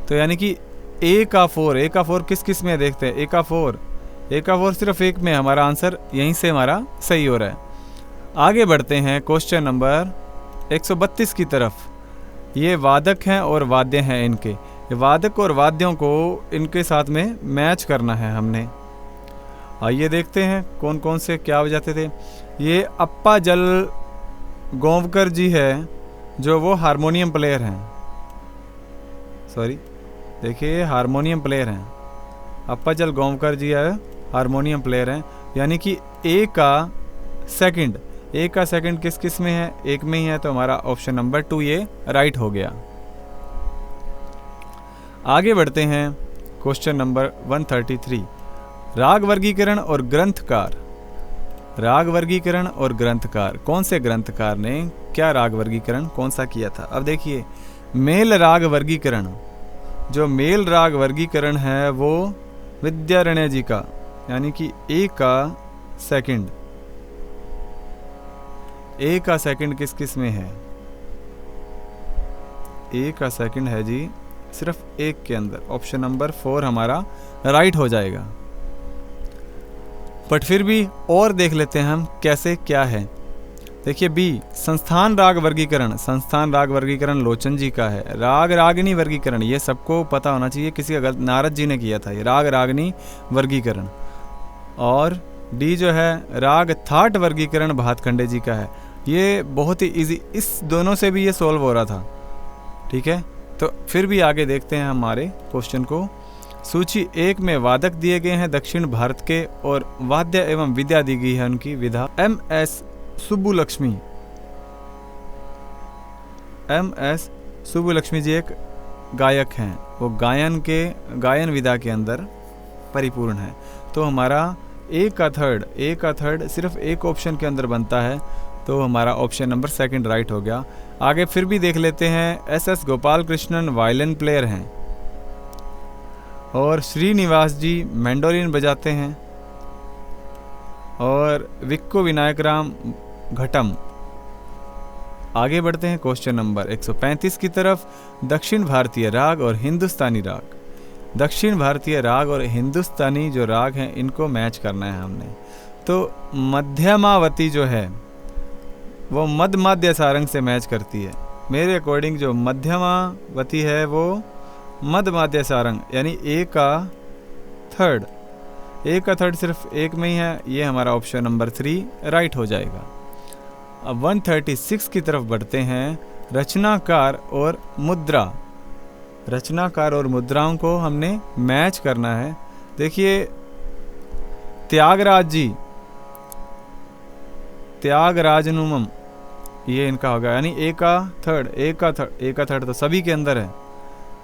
तो यानी कि ए का 4 किस किस में देखते हैं, ए का 4 सिर्फ एक में, हमारा आंसर यहीं से हमारा सही हो रहा है। आगे बढ़ते हैं क्वेश्चन नंबर 132 की तरफ। ये वादक हैं और वाद्य हैं, इनके वादक और वाद्यों को इनके साथ में मैच करना है हमने। आइए देखते हैं कौन कौन से क्या हो जाते थे। ये अप्पा जल गोवकर जी है जो वो हारमोनियम प्लेयर हैं, देखिए हारमोनियम प्लेयर हैं, अप्पा जल गोवकर जी है हारमोनियम प्लेयर हैं, यानी कि ए का सेकंड किस किस में है, एक में ही है, तो हमारा ऑप्शन नंबर 2 ये राइट हो गया। आगे बढ़ते हैं क्वेश्चन नंबर 133। राग वर्गीकरण और ग्रंथकार, कौन से ग्रंथकार ने क्या राग वर्गीकरण कौन सा किया था। अब देखिए मेल राग वर्गीकरण है वो विद्यारण्य जी का, यानी कि ए का सेकंड किस किस में है, ए का सेकंड है जी सिर्फ एक के अंदर, ऑप्शन नंबर 4 हमारा राइट हो जाएगा। बट फिर भी और देख लेते हैं हम कैसे क्या है। देखिए बी संस्थान राग वर्गीकरण लोचन जी का है। राग रागिनी वर्गीकरण ये सबको पता होना चाहिए, किसी का नारद जी ने किया था ये राग रागिनी वर्गीकरण। और डी जो है राग थाट वर्गीकरण भातखंडे जी का है। ये बहुत ही इजी, इस दोनों से भी ये सॉल्व हो रहा था, ठीक है। तो फिर भी आगे देखते हैं हमारे क्वेश्चन को। सूची 1 में वादक दिए गए हैं दक्षिण भारत के, और वाद्य एवं विद्या दी गई है उनकी विधा। MS सुब्बुलक्ष्मी जी एक गायक हैं, वो गायन विधा के अंदर परिपूर्ण है। तो हमारा ए का थर्ड सिर्फ एक ऑप्शन के अंदर बनता है, तो हमारा ऑप्शन नंबर 2 राइट हो गया। आगे फिर भी देख लेते हैं। SS Gopal Krishnan violin player हैं और श्रीनिवास जी मैंडोलिन बजाते हैं, और विक्को विनायक राम घटम। आगे बढ़ते हैं क्वेश्चन नंबर 135 की तरफ। दक्षिण भारतीय राग और हिंदुस्तानी राग। दक्षिण भारतीय राग और हिंदुस्तानी जो राग हैं इनको मैच करना है हमने। तो मध्यमावती जो है वो मध्य माध्य सारंग से मैच करती है। मेरे अकॉर्डिंग जो मध्यमावती है वो मध्य माध्य सारंग यानी ए का थर्ड सिर्फ एक में ही है। ये हमारा ऑप्शन नंबर 3 राइट हो जाएगा। अब 136 की तरफ बढ़ते हैं। रचनाकार और मुद्रा। रचनाकार और मुद्राओं को हमने मैच करना है। देखिए त्यागराजनुमम ये इनका होगा यानी ए का थर्ड तो सभी के अंदर है।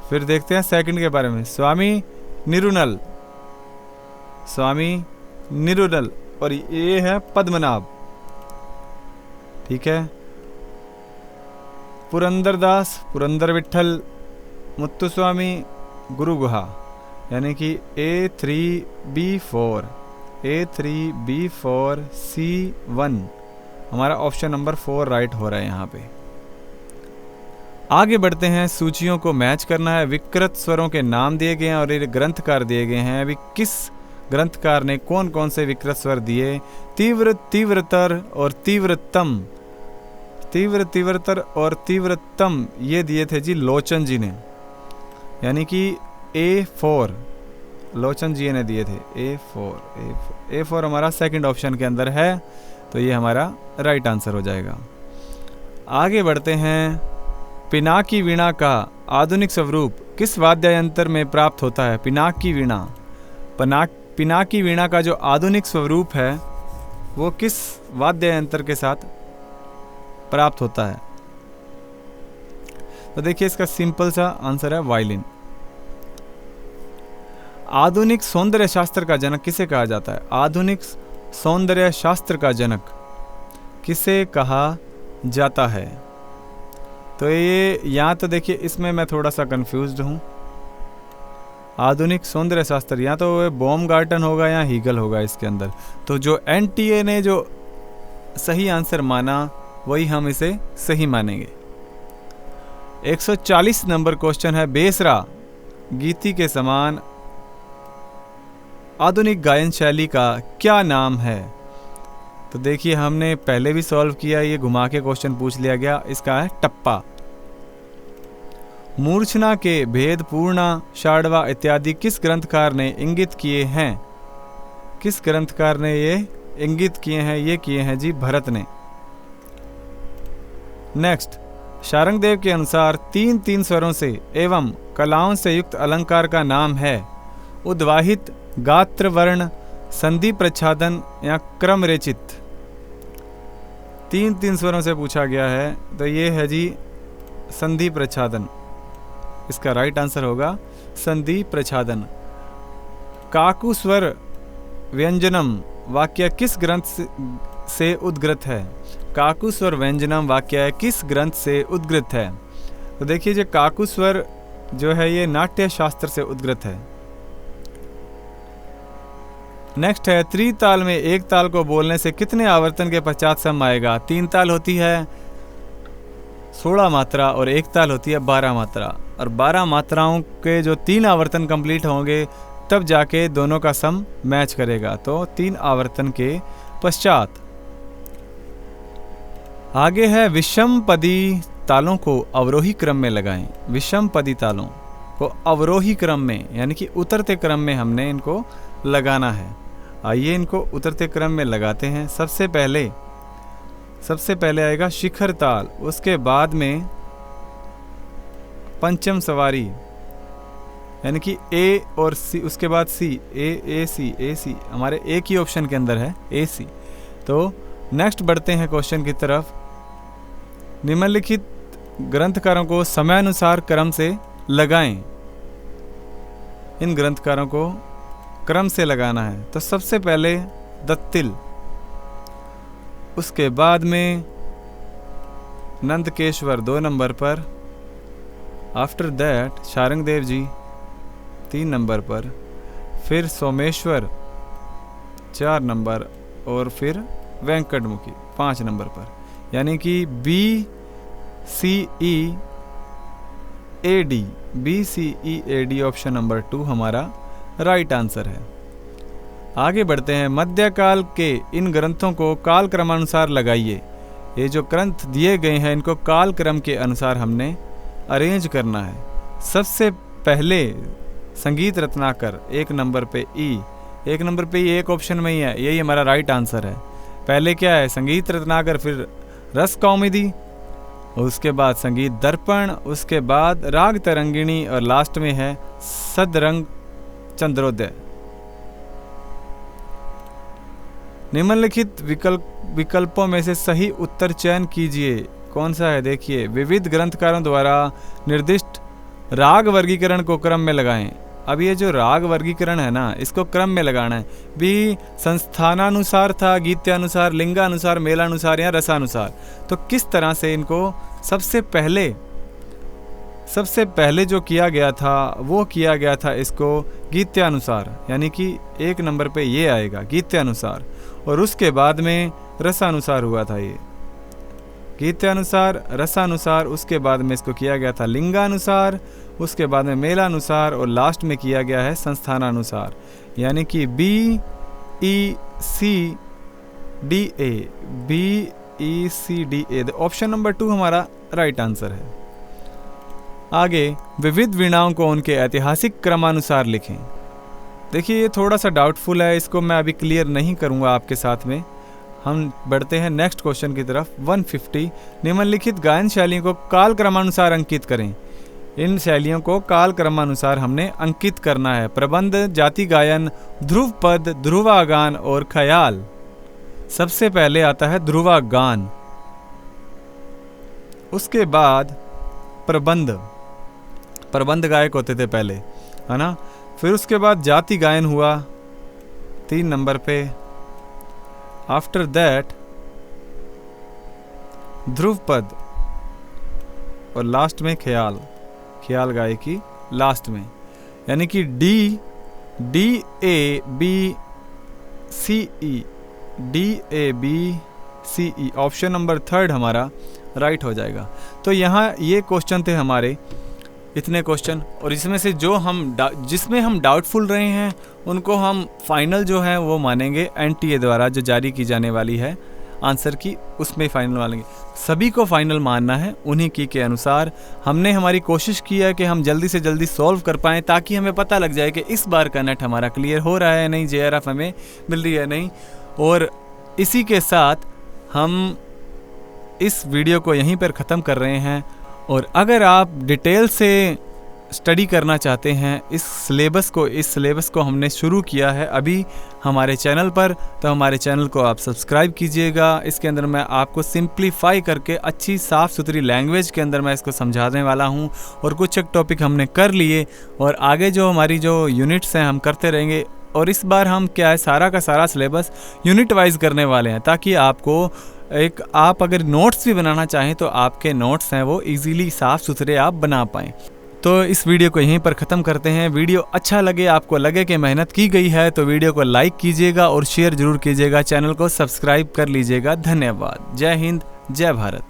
फिर देखते हैं सेकंड के बारे में। स्वामी निरुनल और ये है पद्मनाभ। ठीक है। पुरंदरदास, पुरंदर विठल, मुत्तुस्वामी, गुरु गुहा यानी कि A3B4 C1 हमारा ऑप्शन नंबर 4 राइट हो रहा है यहाँ पे। आगे बढ़ते हैं। सूचियों को मैच करना है। विकृत स्वरों के नाम दिए गए हैं और ये ग्रंथकार दिए गए हैं। अभी किस ग्रंथकार ने कौन कौन से विकृत स्वर दिए? तीव्रतर और तीव्रतम। तीव्रतर और तीव्रतम ये दिए थे जी लोचन जी ने, यानी कि A4 लोचन जी ने दिए थे। A4 हमारा सेकंड ऑप्शन के अंदर है, तो ये हमारा राइट आंसर हो जाएगा। आगे बढ़ते हैं। पिनाकी वीणा का आधुनिक स्वरूप किस वाद्य यंत्र में प्राप्त होता है? पिनाकी वीणा का जो आधुनिक स्वरूप है वो किस वाद्य यंत्र के साथ प्राप्त होता है? तो देखिए इसका सिंपल सा आंसर है वायलिन। आधुनिक सौंदर्य शास्त्र का जनक किसे कहा जाता है? आधुनिक सौंदर्य शास्त्र का जनक किसे कहा जाता है? तो ये यहाँ तो देखिए इसमें मैं थोड़ा सा कंफ्यूज्ड हूँ। आधुनिक सौंदर्य शास्त्र या तो बॉमगार्टन होगा या हीगल होगा इसके अंदर। तो जो NTA ने जो सही आंसर माना वही हम इसे सही मानेंगे। 140 नंबर क्वेश्चन है। बेसरा गीति के समान आधुनिक गायन शैली का क्या नाम है? तो देखिए हमने पहले भी सॉल्व किया, ये घुमा के क्वेश्चन पूछ लिया गया। इसका है टप्पा। मूर्छना के भेद पूर्णा शाडवा इत्यादि किस ग्रंथकार ने इंगित किए हैं? किस ग्रंथकार ने ये इंगित किए हैं? ये किए हैं जी भरत ने। नेक्स्ट, शारंगदेव के अनुसार 3 स्वरों से एवं कलाओं से युक्त अलंकार का नाम है? उद्वाहित, गात्र वर्ण, संधि प्रच्छादन या क्रम रेचित। 3 स्वरों से पूछा गया है, तो ये है जी संधि प्रच्छादन। इसका राइट आंसर होगा संधि प्रच्छादन। काकु स्वर व्यंजनम वाक्य किस ग्रंथ से उद्गृत है? काकु स्वर व्यंजनम वाक्य किस ग्रंथ से उद्गृत है? तो देखिए जो काकु स्वर जो है ये नाट्य शास्त्र से उद्गृत है। नेक्स्ट है, त्रिताल में एक ताल को बोलने से कितने आवर्तन के पश्चात सम आएगा? 3 ताल होती है 16 मात्रा और एक ताल होती है 12 मात्रा, और 12 मात्राओं के जो 3 आवर्तन कंप्लीट होंगे तब जाके दोनों का सम मैच करेगा। तो 3 आवर्तन के पश्चात। आगे है, विषम पदी तालों को अवरोही क्रम में लगाएं। विषम पदी तालों को अवरोही क्रम में यानी कि उतरते क्रम में हमने इनको लगाना है। आइए इनको उतरते क्रम में लगाते हैं। सबसे पहले आएगा शिखर ताल, उसके बाद में पंचम सवारी यानी कि ए और सी, उसके बाद सी, ए सी हमारे एक ही ऑप्शन के अंदर है ए सी। तो नेक्स्ट बढ़ते हैं क्वेश्चन की तरफ। निम्नलिखित ग्रंथकारों को समयानुसार क्रम से लगाएं। इन ग्रंथकारों को क्रम से लगाना है। तो सबसे पहले दत्तिल, उसके बाद में नंदकेश्वर 2 नंबर पर, after that Sharangdev ji 3 number पर, फिर सोमेश्वर 4 नंबर और फिर वेंकटमुखी 5 नंबर पर, यानी कि BCEAD ऑप्शन नंबर 2 हमारा राइट आंसर है। आगे बढ़ते हैं। मध्यकाल के इन ग्रंथों को काल क्रमानुसार लगाइए। ये जो ग्रंथ दिए गए हैं इनको काल क्रम के अनुसार हमने अरेंज करना है। सबसे पहले संगीत रत्नाकर 1 नंबर पे ई, 1 नंबर पे ये एक ऑप्शन में ही है, यही हमारा राइट आंसर है। पहले क्या है? संगीत रत्नाकर, फिर रस कौमुदी, उसके बाद संगीत दर्पण, उसके बाद राग तरंगिणी और लास्ट में है सदरंग चंद्रोदय। निम्नलिखित विकल्पों में से सही उत्तर चयन कीजिए। कौन सा है? देखिए, विविध ग्रंथकारों द्वारा निर्दिष्ट राग वर्गीकरण को क्रम में लगाएं। अब ये जो राग वर्गीकरण है ना, इसको क्रम में लगाना है। भी संस्थानानुसार था, गीत्यानुसार, लिंगानुसार, मेलानुसार या रसानुसार। तो किस तरह से इनको सबसे पहले जो किया गया था वो किया गया था इसको गीत्यानुसार, यानी कि 1 नंबर पे ये आएगा गीत्यानुसार, और उसके बाद में रसानुसार हुआ था। ये गीत्यानुसार, रसानुसार, उसके बाद में इसको किया गया था लिंगानुसार, उसके बाद में मेलानुसार और लास्ट में किया गया है संस्थानानुसार, यानी कि BECDA ऑप्शन नंबर 2 हमारा राइट आंसर है। आगे, विविध वीणाओं को उनके ऐतिहासिक क्रमानुसार लिखें। देखिए, ये थोड़ा सा डाउटफुल है, इसको मैं अभी क्लियर नहीं करूंगा आपके साथ में। हम बढ़ते हैं नेक्स्ट क्वेश्चन की तरफ। 150, निम्नलिखित गायन शैलियों को काल क्रमानुसार अंकित करें। इन शैलियों को काल क्रमानुसार हमने अंकित करना है। प्रबंध, जाति गायन, ध्रुव पद, ध्रुवागान और ख्याल। सबसे पहले आता है ध्रुवागान, उसके बाद प्रबंध गायक होते थे पहले, है ना। फिर उसके बाद जाति गायन हुआ 3 नंबर पे। आफ्टर दैट ध्रुव पद और लास्ट में ख्याल गायकी लास्ट में, यानी कि DABCE ऑप्शन नंबर 3 हमारा राइट हो जाएगा। तो यहाँ ये क्वेश्चन थे हमारे, इतने क्वेश्चन, और इसमें से जो जिसमें हम डाउटफुल रहे हैं उनको हम फाइनल जो है वो मानेंगे NTA द्वारा जो जारी की जाने वाली है आंसर की, उसमें फाइनल मानेंगे। सभी को फाइनल मानना है उन्हीं की के अनुसार। हमने हमारी कोशिश की है कि हम जल्दी से जल्दी सॉल्व कर पाएँ ताकि हमें पता लग जाए कि इस बार का नेट हमारा क्लियर हो रहा है नहीं, JRF हमें मिल रही है नहीं। और इसी के साथ हम इस वीडियो को यहीं पर ख़त्म कर रहे हैं। और अगर आप डिटेल से स्टडी करना चाहते हैं इस सिलेबस को हमने शुरू किया है अभी हमारे चैनल पर, तो हमारे चैनल को आप सब्सक्राइब कीजिएगा। इसके अंदर मैं आपको सिंप्लीफाई करके अच्छी साफ़ सुथरी लैंग्वेज के अंदर मैं इसको समझाने वाला हूं। और कुछ एक टॉपिक हमने कर लिए और आगे जो हमारी जो यूनिट्स हैं हम करते रहेंगे। और इस बार हम क्या है, सारा का सारा सिलेबस यूनिट वाइज करने वाले हैं ताकि आपको आप अगर नोट्स भी बनाना चाहें तो आपके नोट्स हैं वो इजीली साफ़ सुथरे आप बना पाएँ। तो इस वीडियो को यहीं पर ख़त्म करते हैं। वीडियो अच्छा लगे, आपको लगे कि मेहनत की गई है, तो वीडियो को लाइक कीजिएगा और शेयर ज़रूर कीजिएगा। चैनल को सब्सक्राइब कर लीजिएगा। धन्यवाद। जय हिंद, जय भारत।